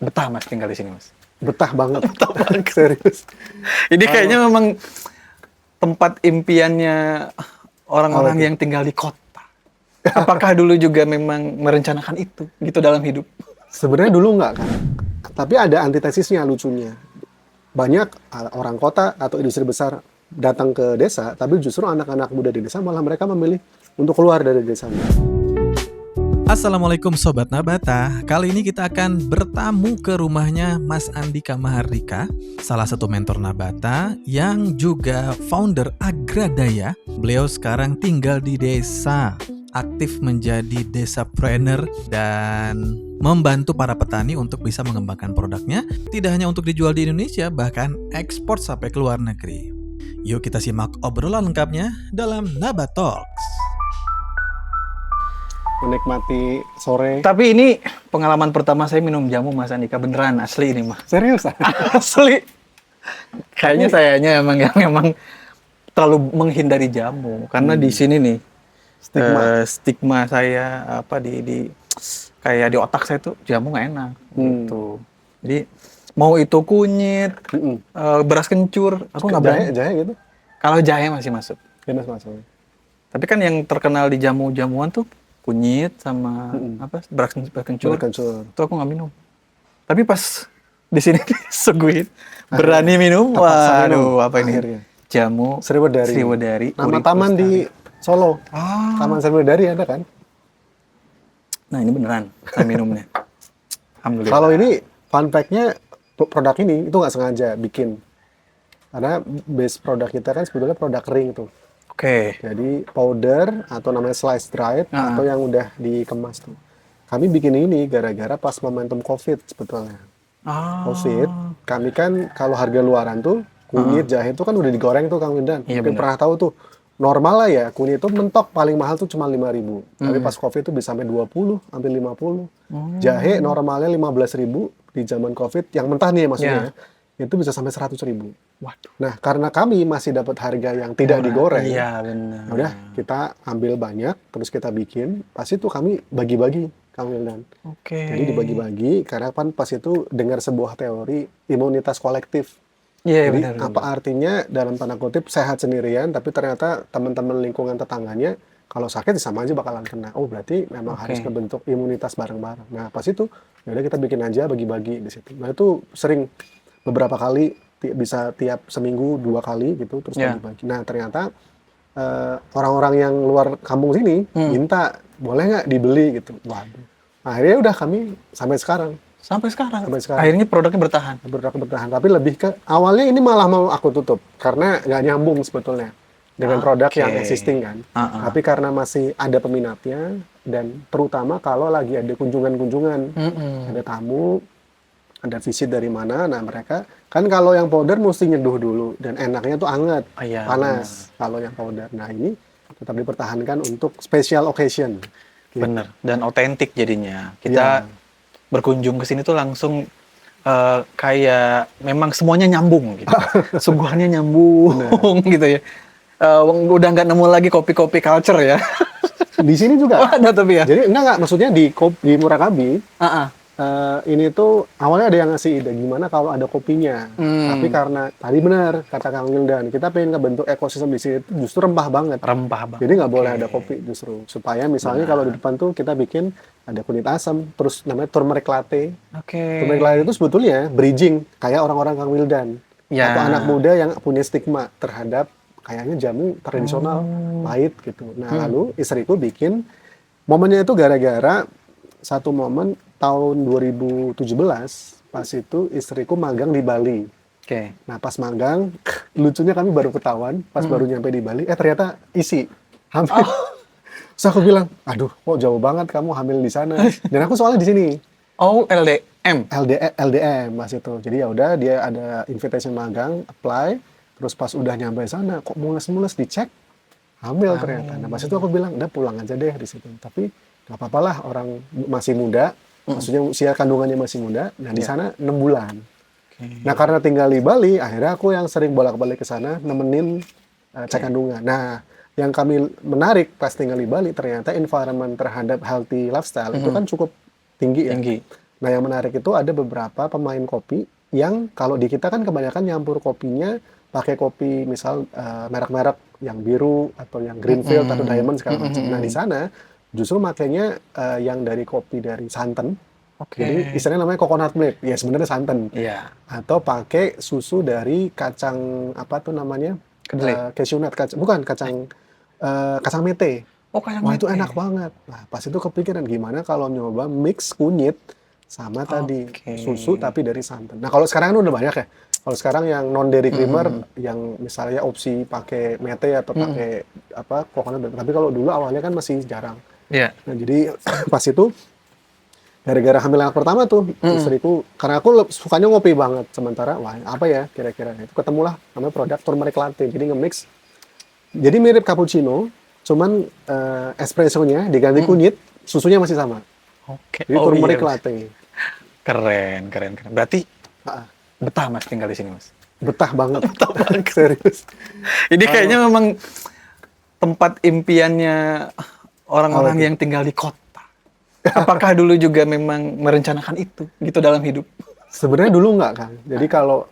Betah Mas tinggal di sini Mas. Betah banget. Betah banget. Serius. Ini kayaknya memang tempat impiannya orang-orang yang tinggal di kota. Apakah dulu juga memang merencanakan itu gitu dalam hidup? Sebenarnya dulu nggak kan. Tapi ada antitesisnya lucunya. Banyak orang kota atau industri besar datang ke desa, tapi justru anak-anak muda di desa malah mereka memilih untuk keluar dari desanya. Assalamualaikum Sobat Nabata. Kali ini kita akan bertamu ke rumahnya Mas Andika Mahardika, salah satu mentor Nabata yang juga founder Agradaya. Beliau sekarang tinggal di desa, aktif menjadi desapreneur dan membantu para petani untuk bisa mengembangkan produknya, tidak hanya untuk dijual di Indonesia, bahkan ekspor sampai ke luar negeri. Yuk kita simak obrolan lengkapnya dalam Nabat Talks. Menikmati sore. Tapi ini pengalaman pertama saya minum jamu Mas Andika, beneran asli ini mah. Serius? Asli. Kayaknya sayanya emang terlalu menghindari jamu karena di sini nih stigma saya apa di kayak di otak saya tuh jamu nggak enak gitu. Jadi mau itu kunyit, beras kencur, aku nggak berani. Jahe gitu? Kalau jahe masih masuk. Jelas masuk. Tapi kan yang terkenal di jamu-jamuan tuh kunyit sama apa beras kencur. Itu aku nggak minum. Tapi pas di sini disuguhin berani minum. Waduh, apa ini? Akhirnya. Jamu Sriwedari. Nama taman di Solo. Taman Sriwedari ada kan? Nah, ini beneran saya minumnya. Alhamdulillah. Kalau ini fun fact-nya produk ini itu nggak sengaja bikin. Karena base produk kita kan sebetulnya produk ring tuh. Oke. Jadi powder atau namanya slice dried atau yang udah dikemas tuh. Kami bikin ini gara-gara pas momentum COVID sebetulnya. COVID, kami kan kalau harga luaran tuh kunyit jahe itu kan udah digoreng tuh Kang Windan. Iya, Mungkin pernah tahu tuh. Normal lah ya, kunyit itu mentok paling mahal tuh cuma 5.000. Tapi pas COVID itu bisa sampai 20, hampir 50. Jahe normalnya 15.000 di zaman COVID, yang mentah nih maksudnya. Itu bisa sampai 100.000. Waduh. Nah, karena kami masih dapat harga yang tidak digoreng. Iya, benar. Udah, kita ambil banyak, terus kita bikin. Pas itu kami bagi-bagi, Kang Wildan. Oke. Jadi dibagi-bagi, karena kan pas itu dengar sebuah teori imunitas kolektif. Iya, Jadi benar. apa artinya dalam tanda kutip sehat sendirian, tapi ternyata teman-teman lingkungan tetangganya kalau sakit sama aja bakalan kena. Oh berarti memang harus kebentuk imunitas bareng-bareng. Nah pas itu ya udah kita bikin aja bagi-bagi di situ. Nah itu sering beberapa kali bisa tiap seminggu 2 kali gitu terus bagi-bagi. Nah ternyata orang-orang yang luar kampung sini minta boleh nggak dibeli gitu. Waduh. Akhirnya udah kami sampai sekarang. Sampai sekarang. Akhirnya produknya bertahan. Bertahan. Tapi lebih ke awalnya ini malah mau aku tutup karena nggak nyambung sebetulnya dengan produk yang existing kan. Tapi karena masih ada peminatnya dan terutama kalau lagi ada kunjungan-kunjungan, ada tamu, ada visit dari mana, nah mereka kan kalau yang powder mesti nyeduh dulu dan enaknya tuh anget, panas kalau yang powder. Nah ini tetap dipertahankan untuk special occasion. Gitu. Bener. Dan otentik jadinya. Kita berkunjung ke sini tuh langsung kayak memang semuanya nyambung gitu. Suguhannya nyambung gitu ya. Udah nggak nemu lagi kopi-kopi culture ya. Di sini juga. Oh, ada tapi ya. Jadi enggak maksudnya di Murakabi. Ini tuh awalnya ada yang ngasih ide gimana kalau ada kopinya. Tapi karena tadi benar kata Kang Wildan, kita pengen ngebentuk ekosistem di sini itu justru rempah banget. Jadi nggak boleh ada kopi justru. Supaya misalnya kalau di depan tuh kita bikin ada kunyit asam, terus namanya turmeric latte. Turmeric latte itu sebetulnya bridging kayak orang-orang Kang Wildan atau anak muda yang punya stigma terhadap kayaknya jamu tradisional pahit gitu. Nah lalu istriku bikin momennya itu gara-gara satu momen tahun 2017 pas itu istriku magang di Bali. Nah pas magang lucunya kami baru ketahuan pas baru nyampe di Bali ternyata isi hamil. Terus aku bilang, aduh kok jauh banget kamu hamil di sana. Dan aku soalnya di sini. Oh LDM. LDM mas itu. Jadi ya udah dia ada invitation magang, apply. Terus pas udah nyampe sana kok mules-mules dicek hamil ternyata. Nah pas itu aku bilang udah pulang aja deh di situ. Tapi nggak apa-apa lah orang masih muda. Maksudnya usia kandungannya masih muda, nah di sana 6 bulan. Nah karena tinggal di Bali, akhirnya aku yang sering bolak-balik ke sana nemenin cek kandungan. Nah yang kami menarik pas tinggal di Bali ternyata environment terhadap healthy lifestyle itu kan cukup tinggi ya. Nah, yang menarik itu ada beberapa pemain kopi yang kalau di kita kan kebanyakan nyampur kopinya pakai kopi misal merek-merek yang biru atau yang Greenfield atau Diamond segala macam. Nah, di sana justru makanya yang dari kopi dari santan. Jadi istilahnya namanya coconut milk. Ya sebenarnya santan. Iya. Atau pakai susu dari kacang apa tuh namanya? Kedelai. Cashew nut, bukan kacang mete. Oh, kacang Wah, itu mete. enak banget. Nah, pas itu kepikiran gimana kalau nyoba mix kunyit sama tadi susu tapi dari santan. Nah, kalau sekarang kan udah banyak ya. Kalau sekarang yang non dairy creamer yang misalnya opsi pakai mete atau pakai apa coconut milk. Tapi kalau dulu awalnya kan masih jarang. Iya. Nah, jadi pas itu gara-gara hamil anak pertama tuh istriku, karena aku sukanya ngopi banget, sementara wah apa ya kira-kira itu ketemulah namanya produk turmeric latte. Jadi nge-mix, jadi mirip cappuccino, cuman espressonya diganti kunyit, susunya masih sama. Oke. Jadi turmeric latte. Keren. Berarti Ah, betah Mas tinggal di sini, Mas. betah banget. Serius. Ini kayaknya memang tempat impiannya orang-orang yang tinggal di kota. Apakah dulu juga memang merencanakan itu gitu dalam hidup? Sebenarnya dulu nggak kan. Jadi kalau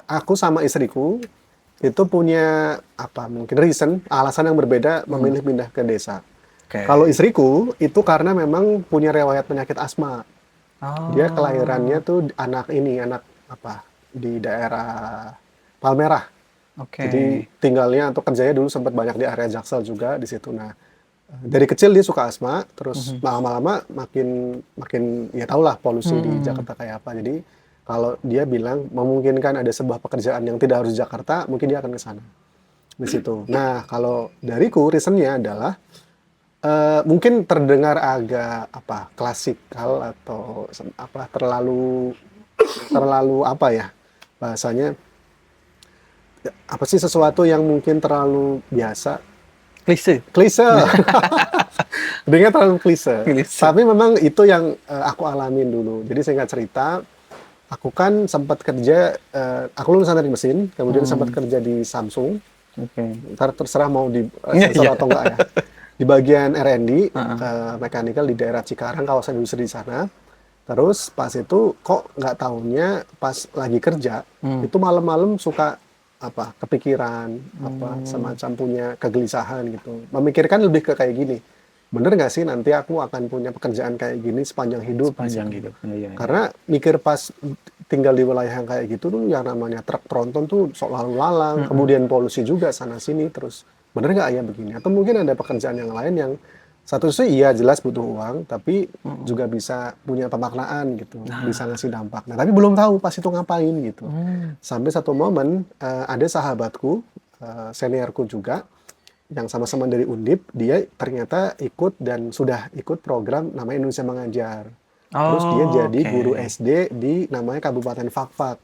aku sama istriku itu punya apa mungkin alasan yang berbeda memilih pindah ke desa. Kalau istriku itu karena memang punya riwayat penyakit asma. Dia kelahirannya tuh anak apa di daerah Palmerah. Jadi tinggalnya atau kerjanya dulu sempat banyak di area Jaksel juga di situ. Nah, dari kecil dia suka asma, terus lama-lama makin ya tau lah polusi di Jakarta kayak apa. Jadi kalau dia bilang memungkinkan ada sebuah pekerjaan yang tidak harus di Jakarta, mungkin dia akan ke sana di situ. Nah, kalau dariku reasonnya adalah mungkin terdengar agak apa klasikal atau apa terlalu apa ya bahasanya, apa sih sesuatu yang mungkin terlalu biasa. Klise. Dengar terlalu klise. Tapi memang itu yang aku alamin dulu. Jadi singkat cerita, aku kan sempat kerja, aku lulusan teknik mesin, kemudian sempat kerja di Samsung. Ntar terserah mau di sensor atau enggak ya. Di bagian R&D, mechanical di daerah Cikarang, kawasan industri di sana. Terus pas itu kok nggak taunya pas lagi kerja, itu malam-malam suka apa kepikiran apa semacam punya kegelisahan gitu, memikirkan lebih ke kayak gini, bener nggak sih nanti aku akan punya pekerjaan kayak gini sepanjang hidup. Iya. Karena mikir pas tinggal di wilayah yang kayak gitu tuh yang namanya truk tronton tuh sok lalu lalang, kemudian polusi juga sana sini, terus bener nggak ya begini, atau mungkin ada pekerjaan yang lain yang satu sih iya jelas butuh uang, tapi juga bisa punya pemaknaan gitu, bisa ngasih dampak. Nah tapi belum tahu pas itu ngapain gitu. Sampai satu momen ada sahabatku, seniorku juga, yang sama-sama dari Undip, dia ternyata ikut dan sudah ikut program namanya Indonesia Mengajar. Terus dia jadi guru SD di namanya Kabupaten Fakfak.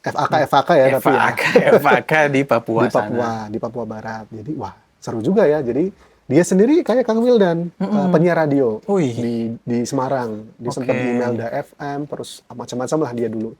FAK ya tapi ya. FAK di Papua di Papua Barat. Jadi wah seru juga ya. Jadi dia sendiri kayak Kang Wildan, penyiar radio di Semarang. Dia sempat di Melda FM, terus macam-macam lah dia dulu.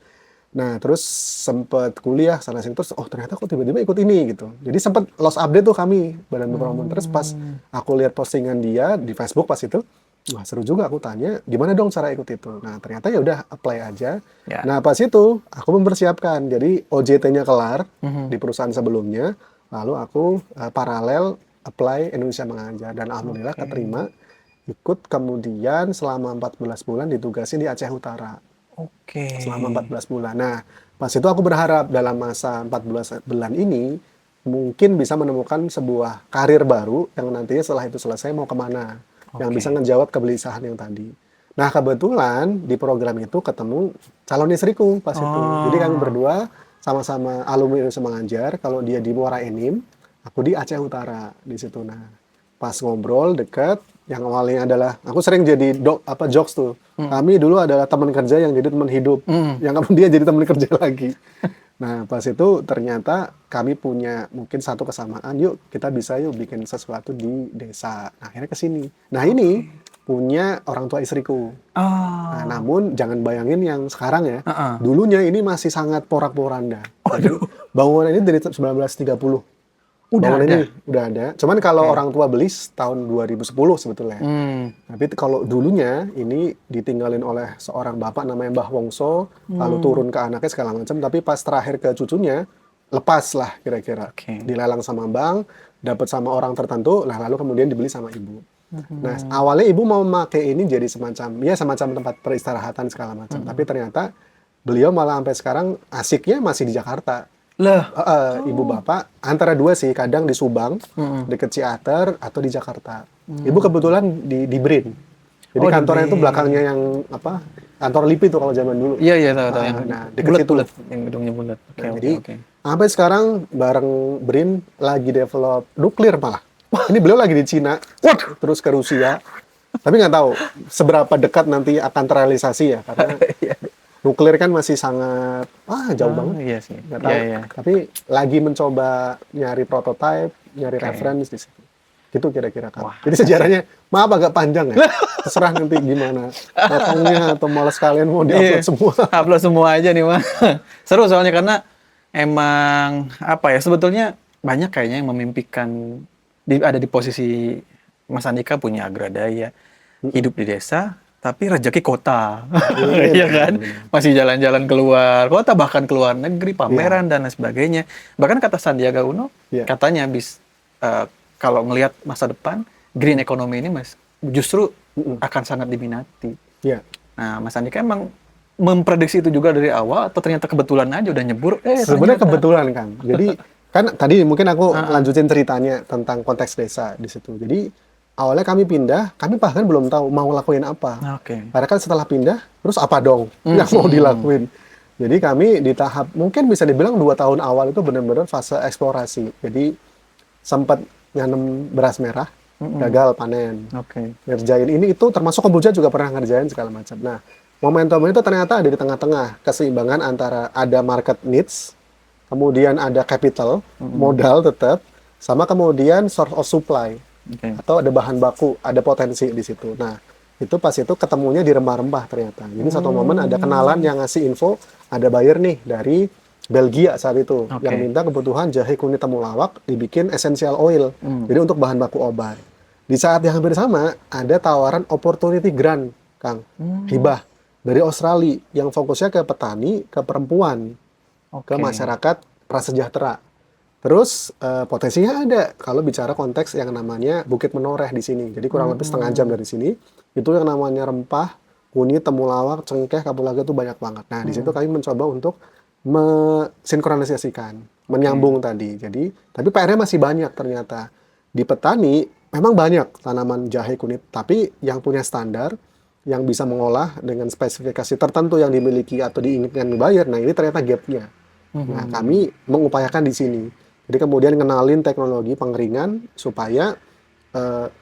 Nah, terus sempat kuliah sana-sini, terus ternyata kok tiba-tiba ikut ini gitu. Jadi sempat lost update tuh kami, Badan Pemrograman. Terus pas aku lihat postingan dia di Facebook pas itu, wah seru juga, aku tanya, gimana dong cara ikut itu? Nah, ternyata ya udah apply aja. Nah, pas itu aku mempersiapkan. Jadi OJT-nya kelar di perusahaan sebelumnya, lalu aku paralel apply Indonesia Mengajar, dan alhamdulillah keterima, ikut, kemudian selama 14 bulan ditugasin di Aceh Utara. Selama 14 bulan. Nah, pas itu aku berharap dalam masa 14 bulan ini mungkin bisa menemukan sebuah karir baru yang nantinya setelah itu selesai mau kemana, yang bisa ngejawab kegelisahan yang tadi. Nah, kebetulan di program itu ketemu calon istriku pas itu. Jadi kami berdua sama-sama alumni Indonesia Mengajar, kalau dia di Muara Enim, aku di Aceh Utara di situ. Nah, pas ngobrol dekat, yang awalnya adalah aku sering jadi jokes tuh. Kami dulu adalah teman kerja yang jadi teman hidup, yang kemudian jadi teman kerja lagi. Nah, pas itu ternyata kami punya mungkin satu kesamaan. Yuk kita bisa bikin sesuatu di desa. Nah, akhirnya ke sini. Nah, ini punya orang tua istriku. Nah, namun jangan bayangin yang sekarang ya. Dulunya ini masih sangat porak-poranda. Jadi bangunan ini dari 1930. Udah Bangunan ada. ini udah ada. Cuman kalau Oke. orang tua beli tahun 2010 sebetulnya. Tapi kalau dulunya ini ditinggalin oleh seorang bapak namanya Mbah Wongso, lalu turun ke anaknya segala macam. Tapi pas terakhir ke cucunya, lepas lah kira-kira. Oke. Dilelang sama bank, dapat sama orang tertentu, lah lalu kemudian dibeli sama ibu. Nah, awalnya ibu mau memakai ini jadi semacam tempat peristirahatan segala macam. Tapi ternyata beliau malah sampai sekarang asiknya masih di Jakarta. Lah. Ibu bapak antara dua sih, kadang di Subang, deket Ciater, atau di Jakarta. Ibu kebetulan di BRIN. Jadi Oh, di kantornya itu BRIN. belakangnya yang apa? Kantor LIPI tuh kalau zaman dulu. Iya tahu yang deket situ. bulat-bulat, yang gedungnya bulat. Oke, Nah, oke, jadi oke. sampai sekarang bareng BRIN lagi develop nuklir malah. Ini beliau lagi di Cina, terus ke Rusia. Tapi nggak tahu seberapa dekat nanti akan terrealisasi ya, karena nuklir kan masih sangat jauh banget. Iya sih. Nggak tahu. Iya. Tapi lagi mencoba nyari prototype, nyari reference di situ. Gitu kira-kira kan. Jadi sejarahnya maaf agak panjang ya. Terserah nanti gimana. Potongnya atau malah sekalian mau diupload semua. Upload semua aja nih, Mas. Seru soalnya karena emang apa ya, sebetulnya banyak kayaknya yang memimpikan ada di posisi Mas Andika punya Agradaya, hidup di desa, tapi rezeki kota. Iya kan? Masih jalan-jalan keluar kota, bahkan keluar negeri, pameran dan lain sebagainya. Bahkan kata Sandiaga Uno, katanya kalau ngelihat masa depan, green economy ini Mas justru akan sangat diminati. Iya. Nah, Mas Andika emang memprediksi itu juga dari awal atau ternyata kebetulan aja udah nyebur? Sebenarnya ternyata. kebetulan kan. Jadi kan tadi mungkin aku lanjutin ceritanya tentang konteks desa di situ. Jadi awalnya kami pindah, kami bahkan belum tahu mau lakuin apa. Oke. Karena kan setelah pindah, terus apa dong yang mau dilakuin. Jadi kami di tahap, mungkin bisa dibilang 2 tahun awal itu benar-benar fase eksplorasi. Jadi sempat nanam beras merah, gagal panen. Oke. Ngerjain ini itu, termasuk kombucha juga pernah ngerjain segala macam. Nah, momentum itu ternyata ada di tengah-tengah, keseimbangan antara ada market needs, kemudian ada capital, modal tetap, sama kemudian source of supply. Atau ada bahan baku, ada potensi di situ. Nah, itu pas itu ketemunya di rempah-rempah ternyata. Jadi satu momen ada kenalan yang ngasih info, ada buyer nih dari Belgia saat itu, yang minta kebutuhan jahe kunyit temulawak dibikin essential oil. Jadi untuk bahan baku obat. Di saat yang hampir sama, ada tawaran opportunity grant, Kang. Hibah dari Australia yang fokusnya ke petani, ke perempuan, ke masyarakat prasejahtera. Terus potensinya ada kalau bicara konteks yang namanya Bukit Menoreh di sini. Jadi kurang lebih setengah jam dari sini. Itu yang namanya rempah, kunyit, temulawak, cengkeh, kapulaga itu banyak banget. Nah, di situ kami mencoba untuk mensinkronisasikan, menyambung tadi. Jadi, tapi PR-nya masih banyak ternyata. Di petani memang banyak tanaman jahe kunyit, tapi yang punya standar, yang bisa mengolah dengan spesifikasi tertentu yang dimiliki atau diinginkan dibayar. Nah, ini ternyata gap-nya. Nah, kami mengupayakan di sini. Jadi kemudian kenalin teknologi pengeringan supaya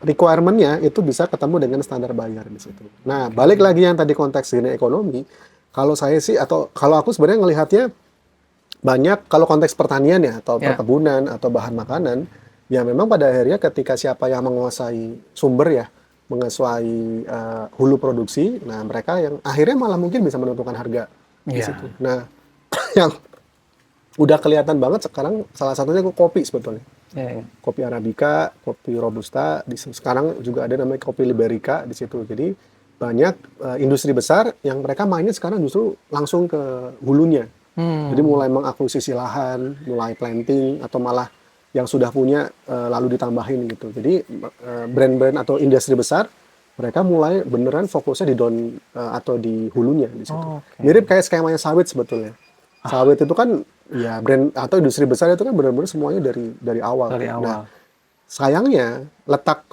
requirement-nya itu bisa ketemu dengan standar bayar di situ. Nah, balik lagi yang tadi konteks green ekonomi, kalau saya sih atau kalau aku sebenarnya ngelihatnya banyak kalau konteks pertanian ya atau perkebunan atau bahan makanan, ya memang pada akhirnya ketika siapa yang menguasai sumber ya, menguasai hulu produksi, nah mereka yang akhirnya malah mungkin bisa menentukan harga di situ. Nah, yang udah kelihatan banget sekarang salah satunya kopi sebetulnya. Kopi Arabica, kopi Robusta, sekarang juga ada namanya kopi Liberica di situ. Jadi banyak industri besar yang mereka mainnya sekarang justru langsung ke hulunya. Jadi mulai mengakuisisi lahan, mulai planting atau malah yang sudah punya lalu ditambahin gitu. Jadi brand-brand atau industri besar mereka mulai beneran fokusnya di atau di hulunya di situ. Mirip kayak skemanya sawit sebetulnya. Sawit itu kan ya brand atau industri besar itu kan benar-benar semuanya dari awal. Nah, sayangnya letak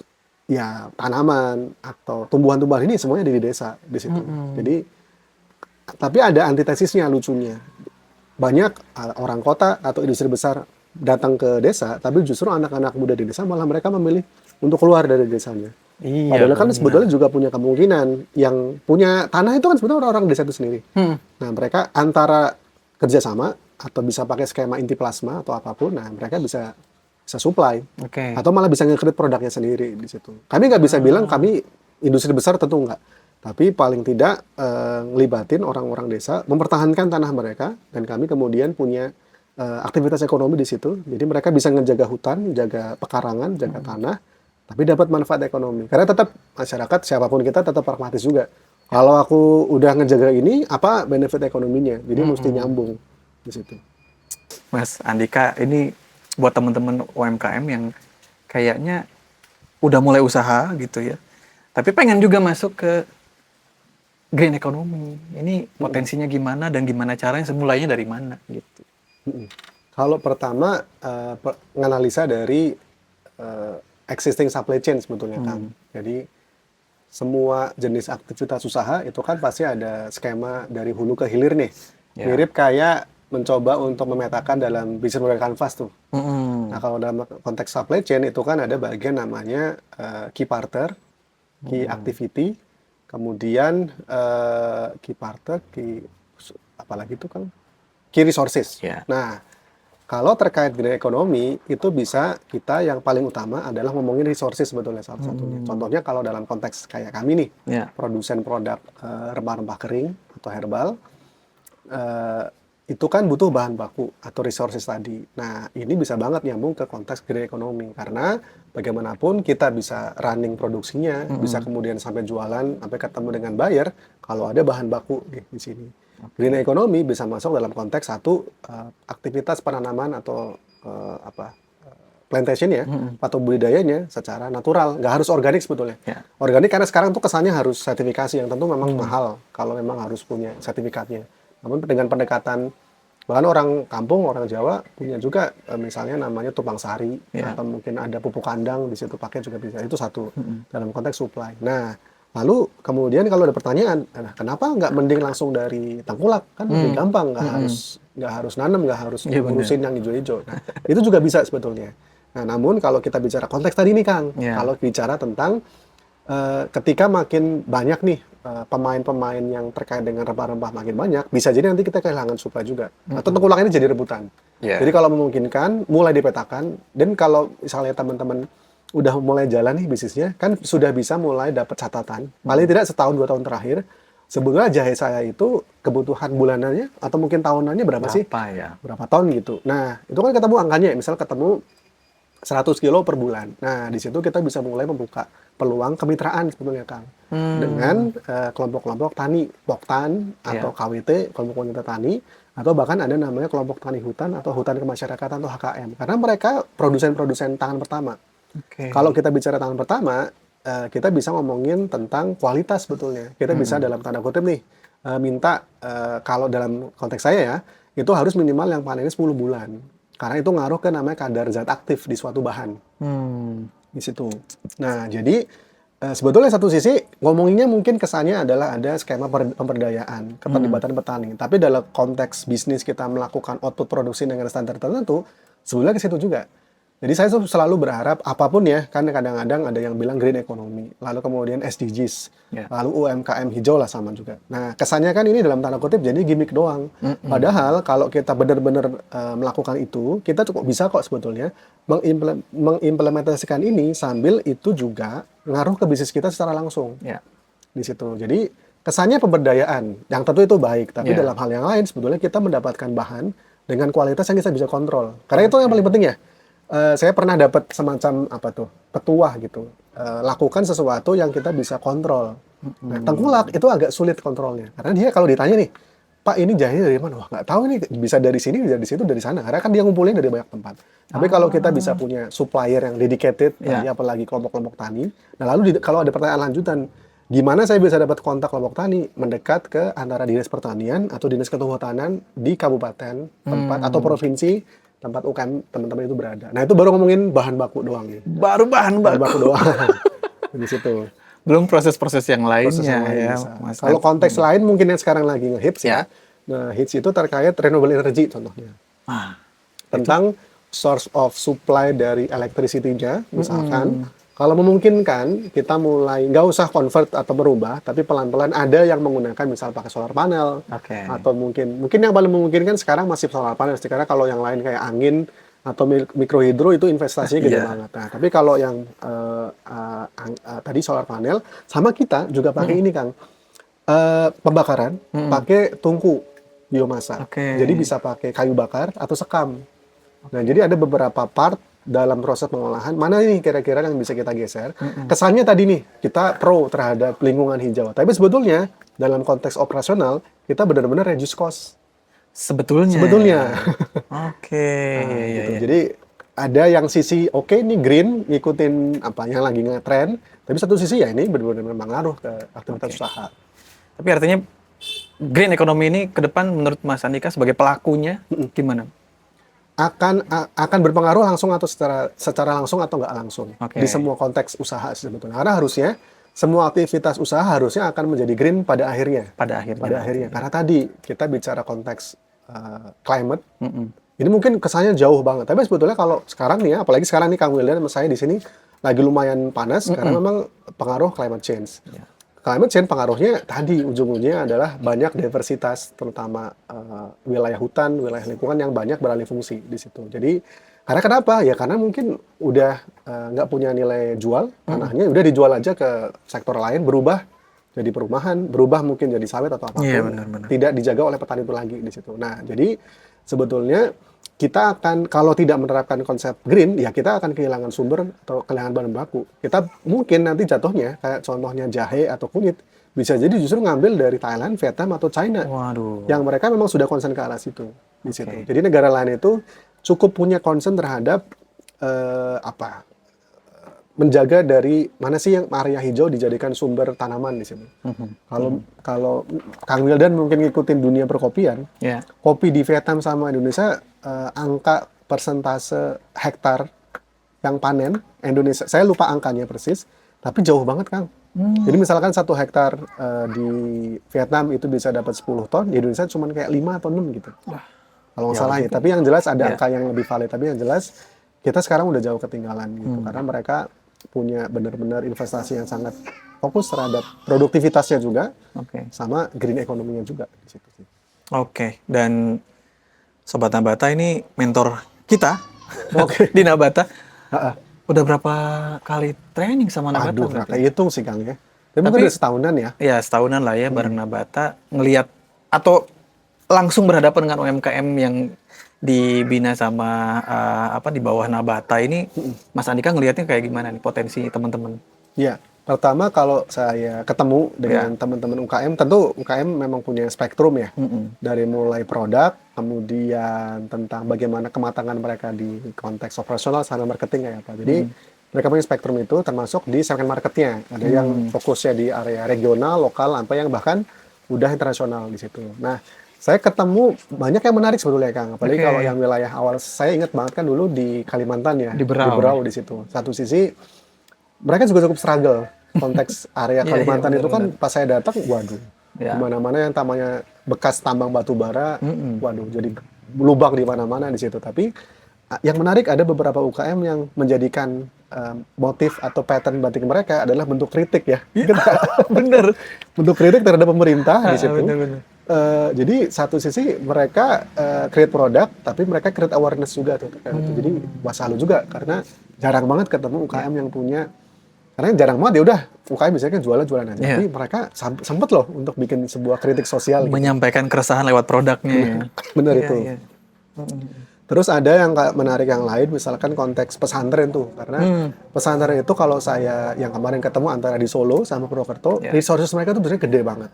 ya tanaman atau tumbuhan-tumbuhan ini semuanya di desa di situ. Jadi tapi ada antitesisnya lucunya. Banyak orang kota atau industri besar datang ke desa, tapi justru anak-anak muda di desa malah mereka memilih untuk keluar dari desanya. Padahal kan sebetulnya juga punya kemungkinan yang punya tanah itu kan sebetulnya orang-orang desa itu sendiri. Nah, mereka antara kerjasama atau bisa pakai skema inti plasma atau apapun, nah mereka bisa supply atau malah bisa nge-create produknya sendiri di situ. Kami nggak bisa bilang kami industri besar tentu nggak, tapi paling tidak ngelibatin orang-orang desa mempertahankan tanah mereka dan kami kemudian punya aktivitas ekonomi di situ. Jadi mereka bisa ngejaga hutan, jaga pekarangan, jaga tanah, tapi dapat manfaat ekonomi. Karena tetap masyarakat siapapun kita tetap pragmatis juga. Kalau aku udah ngejaga ini, apa benefit ekonominya? Jadi mesti nyambung di situ. Mas Andika, ini buat teman-teman UMKM yang kayaknya udah mulai usaha gitu ya, tapi pengen juga masuk ke green economy. Ini potensinya gimana dan gimana caranya, semulainya dari mana gitu. Kalau pertama menganalisa dari existing supply chain sebetulnya Kang. Jadi semua jenis aktivitas usaha itu kan pasti ada skema dari hulu ke hilir nih. Mirip kayak mencoba untuk memetakan dalam business model canvas tuh. Nah kalau dalam konteks supply chain itu kan ada bagian namanya key partner, key activity, kemudian key partner, apalagi itu kan key resources. Nah kalau terkait green economy itu bisa kita yang paling utama adalah ngomongin resources sebetulnya salah satunya. Contohnya kalau dalam konteks kayak kami nih, produsen produk rempah-rempah kering atau herbal, itu kan butuh bahan baku atau resources tadi. Nah, ini bisa banget nyambung ke konteks green economy karena bagaimanapun kita bisa running produksinya, bisa kemudian sampai jualan, sampai ketemu dengan buyer kalau ada bahan baku di sini. Green economy bisa masuk dalam konteks satu aktivitas penanaman atau plantation ya, atau budidayanya secara natural, nggak harus organik sebetulnya. Organik karena sekarang tuh kesannya harus sertifikasi yang tentu memang mahal kalau memang harus punya sertifikatnya. Namun dengan pendekatan, bahkan orang kampung, orang Jawa punya juga misalnya namanya tumpang sari, atau mungkin ada pupuk kandang di situ pakai juga bisa. Itu satu dalam konteks supply. Nah, lalu kemudian kalau ada pertanyaan, kenapa nggak mending langsung dari tengkulak? Kan lebih gampang, nggak harus nanam, nggak harus ngurusin yang hijau-hijau. Nah, itu juga bisa sebetulnya. Nah, namun kalau kita bicara konteks tadi nih Kang, kalau bicara tentang ketika makin banyak nih pemain-pemain yang terkait dengan rempah-rempah makin banyak, bisa jadi nanti kita kehilangan supply juga. Atau tengkulak ini jadi rebutan. Jadi kalau memungkinkan, mulai dipetakan, dan kalau misalnya teman-teman udah mulai jalan nih bisnisnya, kan sudah bisa mulai dapat catatan. Paling tidak setahun 2 tahun terakhir, sebetulnya jahe saya itu kebutuhan bulanannya atau mungkin tahunannya berapa sih? Berapa ton gitu. Nah, itu kan ketemu angkanya, misal ketemu 100 kilo per bulan. Nah, di situ kita bisa mulai membuka peluang kemitraan sebetulnya Kang. Dengan kelompok-kelompok tani, Poktan atau KWT, kelompok wanita tani, atau bahkan ada namanya kelompok tani hutan atau hutan kemasyarakatan atau HKM. Karena mereka produsen-produsen tangan pertama. Kalau kita bicara tangan pertama, kita bisa ngomongin tentang kualitas sebetulnya. Kita bisa dalam tanda kutip nih, minta kalau dalam konteks saya ya, itu harus minimal yang panennya 10 bulan. Karena itu ngaruh ke namanya kadar zat aktif di suatu bahan. Di situ. Nah, jadi sebetulnya satu sisi ngomonginnya mungkin kesannya adalah ada skema pemberdayaan, keterlibatan petani. Tapi dalam konteks bisnis kita melakukan output produksi dengan standar tertentu, sebenarnya ke situ juga. Jadi saya selalu berharap apapun ya, kan kadang-kadang ada yang bilang green economy, lalu kemudian SDGs, lalu UMKM hijau lah sama juga. Nah, kesannya kan ini dalam tanda kutip jadi gimmick doang. Padahal kalau kita benar-benar melakukan itu, kita cukup bisa kok sebetulnya mengimplementasikan ini sambil itu juga ngaruh ke bisnis kita secara langsung. Di situ. Jadi kesannya pemberdayaan, yang tentu itu baik, tapi dalam hal yang lain sebetulnya kita mendapatkan bahan dengan kualitas yang kita bisa kontrol. Karena itu yang paling penting ya. Saya pernah dapat semacam petuah gitu, lakukan sesuatu yang kita bisa kontrol. Nah, tengkulak itu agak sulit kontrolnya karena dia kalau ditanya nih, Pak ini jahenya dari mana? Wah nggak tahu ini, bisa dari sini, bisa dari situ, dari sana. Karena kan dia ngumpulin dari banyak tempat. Tapi kalau kita bisa punya supplier yang dedicated, apalagi kelompok-kelompok tani. Nah lalu kalau ada pertanyaan lanjutan, gimana saya bisa dapat kontak kelompok tani? Mendekat ke antara dinas pertanian atau dinas kehutanan di kabupaten tempat atau provinsi tempat UKM teman-teman itu berada. Nah itu baru ngomongin bahan baku doang nih. Baru bahan baku doang. Di situ. Belum proses-proses yang lainnya ya. Kalau konteks lain mungkin yang sekarang lagi nge-hits ya. Nah, hits itu terkait renewable energy contohnya. Tentang source of supply dari electricity-nya misalkan. Kalau memungkinkan, kita mulai nggak usah convert atau berubah, tapi pelan-pelan ada yang menggunakan misal pakai solar panel, atau mungkin yang paling memungkinkan sekarang masih solar panel, karena kalau yang lain kayak angin atau mikrohidro itu investasinya gede banget. Nah, tapi kalau yang tadi solar panel, sama kita juga pakai ini Kang, pembakaran, pakai tungku. biomasa. Oke. Jadi bisa pakai kayu bakar atau sekam. Nah, jadi ada beberapa part dalam proses pengolahan, mana nih kira-kira yang bisa kita geser. Kesannya tadi nih, kita pro terhadap lingkungan hijau. Tapi sebetulnya, dalam konteks operasional, kita benar-benar reduce cost. Sebetulnya. Oke. Nah, Iya, gitu. iya. Jadi, ada yang sisi, oke nih green, ngikutin apa yang lagi nge-trend. Tapi satu sisi ya ini benar-benar mengaruh ke aktivitas usaha. Tapi artinya green economy ini ke depan menurut Mas Andika sebagai pelakunya gimana? Akan berpengaruh langsung atau secara langsung atau nggak langsung Oke. di semua konteks usaha sebetulnya. Karena harusnya semua aktivitas usaha harusnya akan menjadi green pada akhirnya. Pada akhirnya. Karena tadi kita bicara konteks climate, ini mungkin kesannya jauh banget. Tapi sebetulnya kalau sekarang nih ya, apalagi sekarang nih Kang Wildan sama saya di sini lagi lumayan panas karena memang pengaruh climate change. Climate change pengaruhnya tadi ujung-ujungnya adalah banyak diversitas, terutama wilayah hutan, wilayah lingkungan yang banyak beralih fungsi di situ. Jadi karena kenapa? Ya karena mungkin udah nggak punya nilai jual tanahnya, udah dijual aja ke sektor lain, berubah jadi perumahan, berubah mungkin jadi sawit atau apapun, Iya, benar. tidak dijaga oleh petani itu lagi di situ. Nah, jadi sebetulnya kita akan, kalau tidak menerapkan konsep green, ya kita akan kehilangan sumber atau kehilangan bahan baku. Kita mungkin nanti jatuhnya, kayak contohnya jahe atau kunyit, bisa jadi justru ngambil dari Thailand, Vietnam, atau China. Waduh. Yang mereka memang sudah concern ke arah situ. Di situ. Jadi negara lain itu cukup punya concern terhadap menjaga dari mana sih yang area hijau dijadikan sumber tanaman di sini. Kalau Kang Wildan mungkin ngikutin dunia perkopian, Ya. kopi di Vietnam sama Indonesia angka persentase hektar yang panen Indonesia, saya lupa angkanya persis, tapi jauh banget Kang. Jadi misalkan 1 hektar di Vietnam itu bisa dapat 10 ton, di Indonesia cuma kayak 5 atau 6 gitu. Kalau nggak salah ya. Tapi yang jelas ada angka yang lebih valid. Tapi yang jelas kita sekarang udah jauh ketinggalan gitu, karena mereka punya benar-benar investasi yang sangat fokus terhadap produktivitasnya juga, sama green ekonominya juga di situ sih. Oke, dan Sobat Nabata ini mentor kita di Nabata. Udah berapa kali training sama Nabata? Aduh, nggak kehitung sih Kang ya. Tapi mungkin udah setahunan ya. Ya, setahunan lah ya bareng Nabata, ngelihat atau langsung berhadapan dengan UMKM yang dibina sama di bawah Nabata ini. Mas Andika ngelihatnya kayak gimana nih potensi teman-teman? Ya, pertama kalau saya ketemu dengan teman-teman UKM, tentu UKM memang punya spektrum ya. Dari mulai produk, kemudian tentang bagaimana kematangan mereka di konteks operasional sama marketing kayak apa. Jadi mereka punya spektrum itu termasuk di segmen marketnya. Ada yang fokusnya di area regional, lokal, sampai yang bahkan udah internasional di situ. Nah, saya ketemu banyak yang menarik sebetulnya Kang. Apalagi kalau yang wilayah awal, saya ingat banget kan dulu di Kalimantan ya. Di Berau di situ. Satu sisi mereka juga cukup struggle konteks area Kalimantan itu kan pas saya datang, waduh, dimana-mana yang tamanya bekas tambang batu bara, waduh, jadi lubang di mana-mana di situ. Tapi yang menarik ada beberapa UKM yang menjadikan motif atau pattern batik mereka adalah bentuk kritik ya. Bener. Bentuk kritik terhadap pemerintah di situ. Bener. Jadi satu sisi mereka create produk, tapi mereka create awareness juga tuh. Jadi wasalu juga karena jarang banget ketemu UKM yang punya. Karena jarang banget ya udah UKM biasanya kan jualan aja. Tapi mereka sempet loh untuk bikin sebuah kritik sosial. Menyampaikan keresahan lewat produknya. Bener itu. Terus ada yang menarik yang lain, misalkan konteks pesantren tuh. Karena pesantren itu kalau saya yang kemarin ketemu antara di Solo sama Purwokerto, resources mereka tuh sebenarnya gede banget.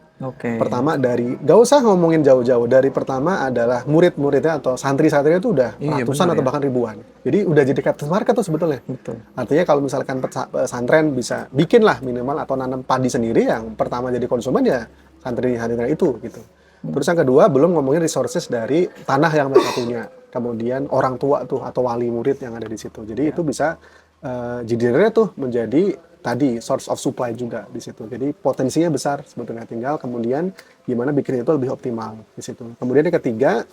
Pertama dari, gak usah ngomongin jauh-jauh. Dari pertama adalah murid-muridnya atau santri-santrinya itu udah ratusan atau bahkan ribuan. Jadi udah jadi captive market tuh sebetulnya. Artinya kalau misalkan pesantren bisa bikin lah minimal atau nanam padi sendiri, yang pertama jadi konsumen ya santri-santri itu gitu. Terus yang kedua, belum ngomongin resources dari tanah yang mereka punya. Kemudian orang tua tuh atau wali murid yang ada di situ. Jadi itu bisa jadinya tuh menjadi tadi source of supply juga di situ. Jadi potensinya besar sebetulnya, tinggal kemudian gimana bikin itu lebih optimal di situ. Kemudian yang ketiga,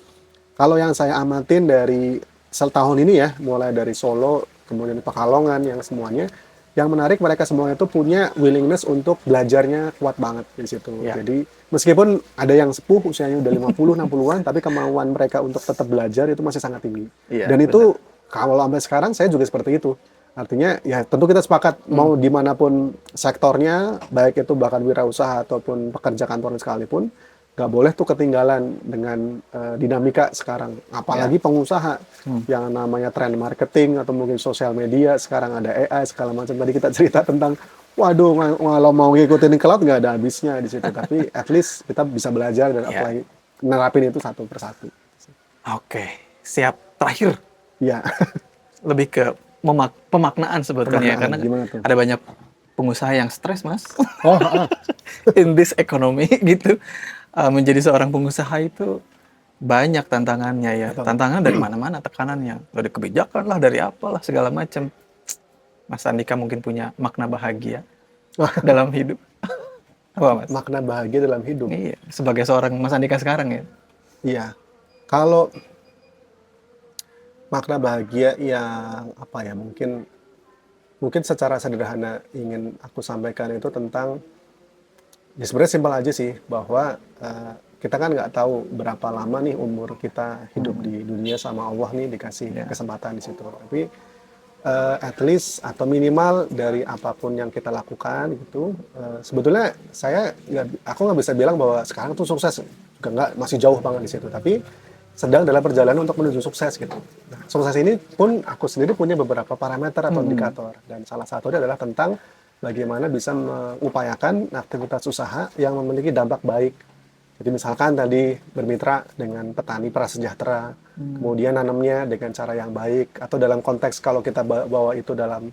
kalau yang saya amatin dari setahun ini ya, mulai dari Solo, kemudian Pekalongan, yang semuanya, yang menarik mereka semuanya itu punya willingness untuk belajarnya kuat banget di situ. Jadi meskipun ada yang sepuh usianya udah 50, 60-an, tapi kemauan mereka untuk tetap belajar itu masih sangat tinggi. Dan itu kalau sampai sekarang saya juga seperti itu. Artinya ya tentu kita sepakat mau dimanapun sektornya, baik itu bahkan wirausaha ataupun pekerja kantoran sekalipun, nggak boleh tuh ketinggalan dengan dinamika sekarang. Apalagi pengusaha yang namanya trend marketing atau mungkin sosial media, sekarang ada AI segala macam. Tadi kita cerita tentang, waduh, kalau mau ngikutin cloud nggak ada habisnya di situ. Tapi at least kita bisa belajar dan apply, nerapin itu satu persatu. Oke, siap. Terakhir, Ya, lebih ke pemaknaan sebetulnya, karena gimana tuh? ada banyak pengusaha yang stres, Mas. Oh, In this economy gitu. Menjadi seorang pengusaha itu banyak tantangannya ya. Betul. Tantangan dari mana-mana, tekanannya. Dari kebijakan lah, dari apalah, segala macam. Mas Andika mungkin punya makna bahagia dalam hidup. Apa, Mas? makna bahagia dalam hidup. Iya, sebagai seorang Mas Andika sekarang ya. Iya, kalau makna bahagia yang apa ya, mungkin secara sederhana ingin aku sampaikan itu tentang, ya sebenarnya simpel aja sih, bahwa kita kan nggak tahu berapa lama nih umur kita hidup di dunia sama Allah nih dikasih kesempatan di situ. Tapi at least atau minimal dari apapun yang kita lakukan gitu, sebetulnya aku nggak bisa bilang bahwa sekarang tuh sukses, juga nggak, masih jauh banget di situ. Tapi sedang dalam perjalanan untuk menuju sukses gitu. Nah, sukses ini pun aku sendiri punya beberapa parameter atau indikator, dan salah satunya adalah tentang bagaimana bisa mengupayakan aktivitas usaha yang memiliki dampak baik. Jadi misalkan tadi bermitra dengan petani prasejahtera, kemudian nanamnya dengan cara yang baik, atau dalam konteks kalau kita bawa itu dalam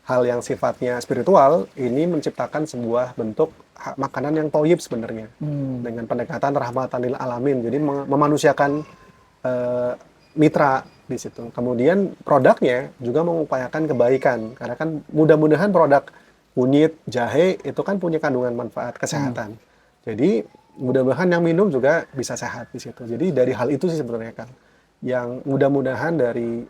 hal yang sifatnya spiritual, ini menciptakan sebuah bentuk makanan yang thayyib sebenarnya, dengan pendekatan rahmatan lil alamin. Jadi memanusiakan mitra di situ. Kemudian produknya juga mengupayakan kebaikan, karena kan mudah-mudahan produk kunyit, jahe itu kan punya kandungan manfaat kesehatan. Jadi mudah-mudahan yang minum juga bisa sehat di situ. Jadi dari hal itu sih sebenarnya Kang, yang mudah-mudahan dari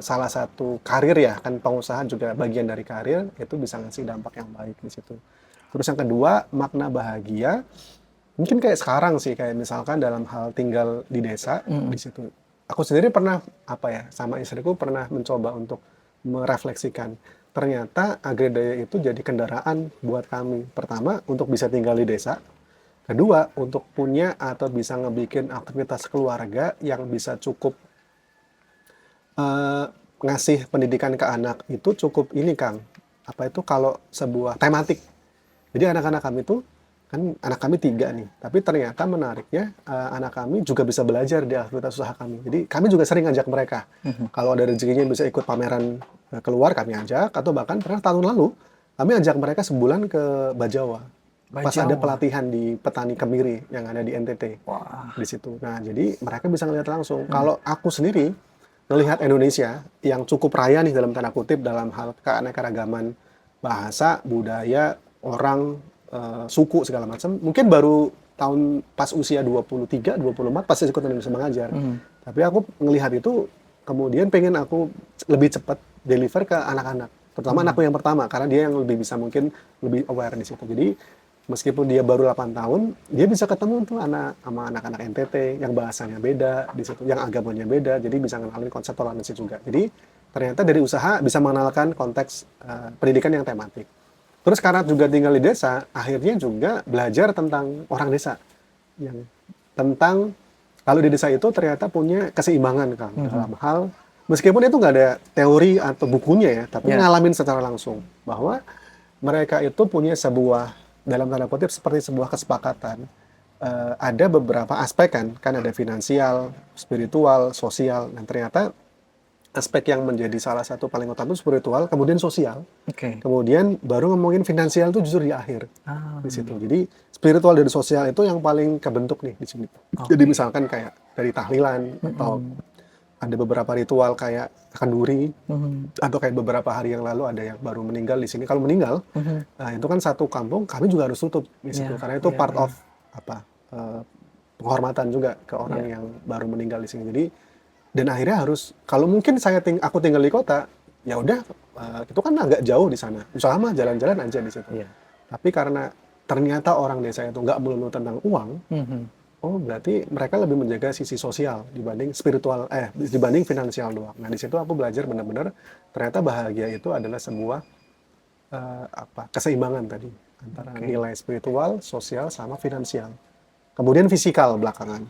salah satu karir ya, kan pengusaha juga bagian dari karir, itu bisa ngasih dampak yang baik di situ. Terus yang kedua, makna bahagia mungkin kayak sekarang sih, kayak misalkan dalam hal tinggal di desa di situ. Aku sendiri pernah sama istriku pernah mencoba untuk merefleksikan. Ternyata Agredaya itu jadi kendaraan buat kami. Pertama, untuk bisa tinggal di desa. Kedua, untuk punya atau bisa ngebikin aktivitas keluarga yang bisa cukup ngasih pendidikan ke anak itu cukup ini Kang. Kalau sebuah tematik. Jadi anak-anak kami tuh, kan anak kami 3 nih, tapi ternyata menariknya anak kami juga bisa belajar di aktivitas usaha kami. Jadi kami juga sering ngajak mereka. Kalau ada rezekinya bisa ikut pameran keluar, kami ajak, atau bahkan pernah tahun lalu kami ajak mereka sebulan ke Bajawa. Pas ada pelatihan di petani kemiri yang ada di NTT. Wah. Di situ. Nah, jadi mereka bisa ngelihat langsung. Kalau aku sendiri melihat Indonesia yang cukup raya nih dalam tanda kutip dalam hal keanekaragaman bahasa, budaya, orang, suku segala macam, mungkin baru tahun pas usia 23, 24 pasti ikut Indonesia mengajar. Tapi aku ngelihat itu, kemudian pengen aku lebih cepat deliver ke anak-anak, terutama anakku yang pertama, karena dia yang lebih bisa mungkin lebih aware di situ. Jadi meskipun dia baru 8 tahun, dia bisa ketemu tuh sama anak-anak NTT yang bahasanya beda di situ, yang agamanya beda, jadi bisa ngenalin konsep toleransi juga. Jadi ternyata dari usaha bisa mengenalkan konteks pendidikan yang tematik. Terus karena juga tinggal di desa, akhirnya juga belajar tentang orang desa. Yang tentang, kalau di desa itu ternyata punya keseimbangan Kang, dalam hal, meskipun itu nggak ada teori atau bukunya ya, tapi ngalamin secara langsung. Bahwa mereka itu punya sebuah, dalam tanda kutip seperti sebuah kesepakatan. Ada beberapa aspek kan ada finansial, spiritual, sosial, dan ternyata aspek yang menjadi salah satu paling utama itu spiritual, kemudian sosial, kemudian baru ngomongin finansial itu justru di akhir di situ. Jadi spiritual dan sosial itu yang paling kebentuk nih di sini. Jadi misalkan kayak dari tahlilan atau ada beberapa ritual kayak kenduri, atau kayak beberapa hari yang lalu ada yang baru meninggal di sini. Kalau meninggal, nah itu kan satu kampung kami juga harus tutup di situ, karena itu part of penghormatan juga ke orang yang baru meninggal di sini. Jadi dan akhirnya harus, kalau mungkin aku tinggal di kota, ya udah itu kan agak jauh di sana, usaha mah jalan-jalan aja di situ. Tapi karena ternyata orang desa itu nggak melulu tentang uang, oh berarti mereka lebih menjaga sisi sosial dibanding spiritual, dibanding finansial doang. Nah di situ aku belajar benar-benar ternyata bahagia itu adalah sebuah keseimbangan tadi antara nilai spiritual, sosial, sama finansial. kemudian fisikal belakangan,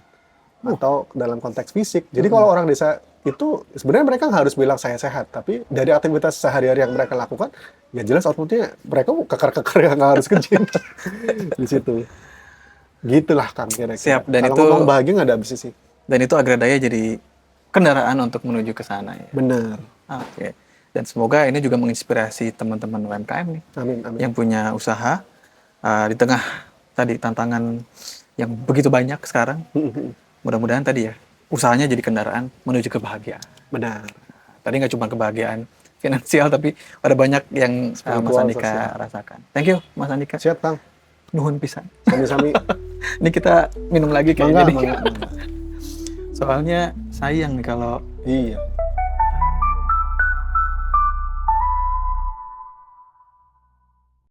atau dalam konteks fisik. Jadi kalau orang desa itu sebenarnya mereka nggak harus bilang saya sehat, tapi dari aktivitas sehari-hari yang mereka lakukan, ya jelas outputnya mereka keker-keker nggak harus ke gym. Di situ. Gitulah Kang kira-kira. Siap, dan kalau itu ngomong bahagia nggak ada habisnya sih. Dan itu Agradaya jadi kendaraan untuk menuju ke sana ya. Benar. Oke. Dan semoga ini juga menginspirasi teman-teman UMKM nih Amin, amin. yang punya usaha di tengah tadi tantangan yang begitu banyak sekarang. Mudah-mudahan tadi ya usahanya jadi kendaraan menuju kebahagiaan. Benar. Tadi nggak cuma kebahagiaan finansial tapi ada banyak yang Mas Spiritual, Andika sosial. rasakan. Thank you Mas Andika. Siap Kang. Nuhun pisan. Sami-sami. Ini kita minum lagi kayaknya. Mangga, nih. mangga. Soalnya sayang nih kalau Iya.